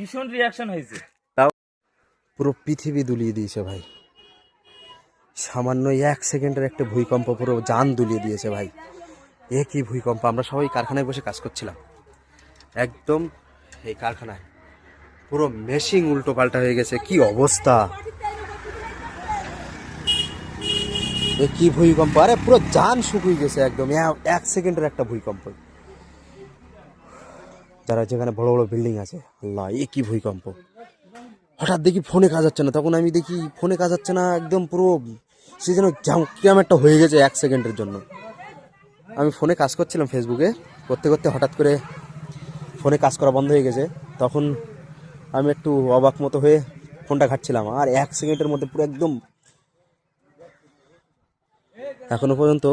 ভীষণ রিয়াকশন হয়েছে। তাও পুরো পৃথিবী দুলিয়ে দিয়েছে ভাই। সামান্য 1 সেকেন্ডের একটা ভূমিকম্প পুরো জান দুলিয়ে দিয়েছে ভাই। এ কি ভূমিকম্প! আমরা সবাই কারখানায় বসে কাজ করছিলাম, একদম এই কারখানায় পুরো মেশিন উল্টো পাল্টা হয়ে গেছে। কি অবস্থা! এ কি ভূমিকম্প! আরে পুরো জান শুকিয়ে গেছে একদম 1 সেকেন্ডের একটা ভূমিকম্প। যারা যেখানে বড় বড় বিল্ডিং আছে, আল্লাহ এ কি ভূমিকম্প! হঠাৎ দেখি ফোনে কাজ হচ্ছে না, তখন আমি দেখি ফোনে কাজ হচ্ছে না, একদম পুরো সে যেন কিরম একটা হয়ে গেছে 1 সেকেন্ডের জন্য। আমি ফোনে কাজ করছিলাম, ফেসবুকে করতে করতে হঠাৎ করে ফোনে কাজ করা বন্ধ হয়ে গেছে। তখন আমি একটু অবাক মতো হয়ে ফোনটা ঘাটছিলাম, আর 1 সেকেন্ডের মধ্যে পুরো একদম এখনো পর্যন্ত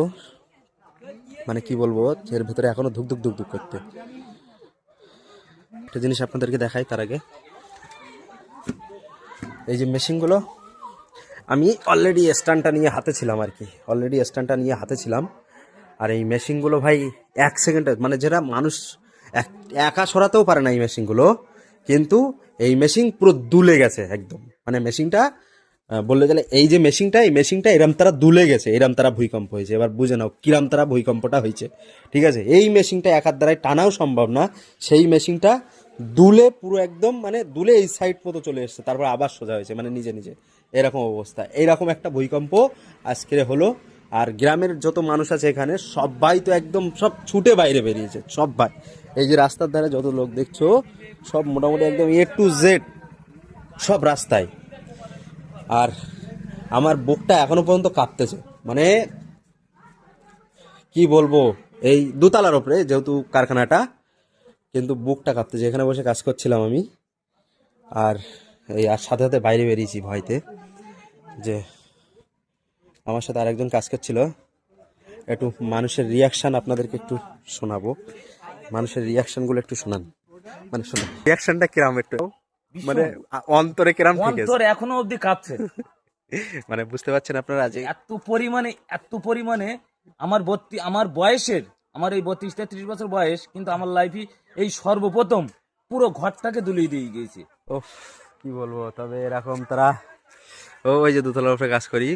মানে কি বলবো, এর ভেতরে এখনো ধুক ধুক ধুক ধুক করতে। একটা জিনিস আপনাদেরকে দেখাই তার আগে, এই যে মেশিনগুলো আমি অলরেডি স্ট্যান্ডটা নিয়ে হাতে ছিলাম আর কি, আর এই মেশিনগুলো ভাই 1 সেকেন্ডে মানে যেটা মানুষ একা সরাতেও পারে না এই মেশিনগুলো, কিন্তু এই মেশিন পুরো দুলে গেছে একদম। মানে মেশিনটা বললে গেলে এই যে মেশিনটা এরম তারা দুলে গেছে, এরম তারা ভূমিকম্প হয়েছে। এবার বুঝে নাও কিরম তারা ভূমিকম্পটা হয়েছে, ঠিক আছে? এই মেশিনটা এক হাত দ্বারাই টানাও সম্ভব না, সেই মেশিনটা দুলে পুরো একদম মানে দুলে এই সাইড মতো চলে এসছে, তারপর আবার সোজা হয়েছে, মানে নিজে নিজে এরকম অবস্থা। এইরকম একটা ভূমিকম্প আজকে হলো। আর গ্রামের যত মানুষ আছে এখানে সবাই তো একদম সব ছুটে বাইরে বেরিয়েছে, সবাই। এই যে রাস্তার ধারে যত লোক দেখছো সব মোটামুটি একদম A to Z সব রাস্তায়। আর আমার বুকটা এখনো পর্যন্ত কাঁপতেছে, মানে কি বলবো, এই দোতলার ওপরে যেহেতু কারখানাটা, কিন্তু বুকটা কাঁপতেছে। এখানে বসে কাজ করছিলাম আমি, আর এই আর সাথে সাথে বাইরে বেরিয়েছি ভয়তে। যে আমার সাথে আরেকজন কাজ করছিল, একটু মানুষের রিয়াকশান আপনাদেরকে একটু শোনাবো, মানুষের রিয়াকশানগুলো একটু শোনান, মানে শোনান রিয়াকশানটা কিরাম একটু, মানে অন্তরে কিরাম ঠিক আছে, অন্তর এখনো অবধি কাঁপছে। মানে বুঝতে পারছেন আপনারা যে এত পরিমাণে আমার বয়সের, আমার এই 32-33 বছর বয়স, কিন্তু আমার লাইফে এই সর্বপ্রথম পুরো ঘরটাকে দুলিয়ে দিয়ে গিয়েছে। ও কি বলবো, তবে এরকম তারা ওই যে দোতলার উপরে কাজ করি,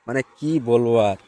মানে কি বলবো আর।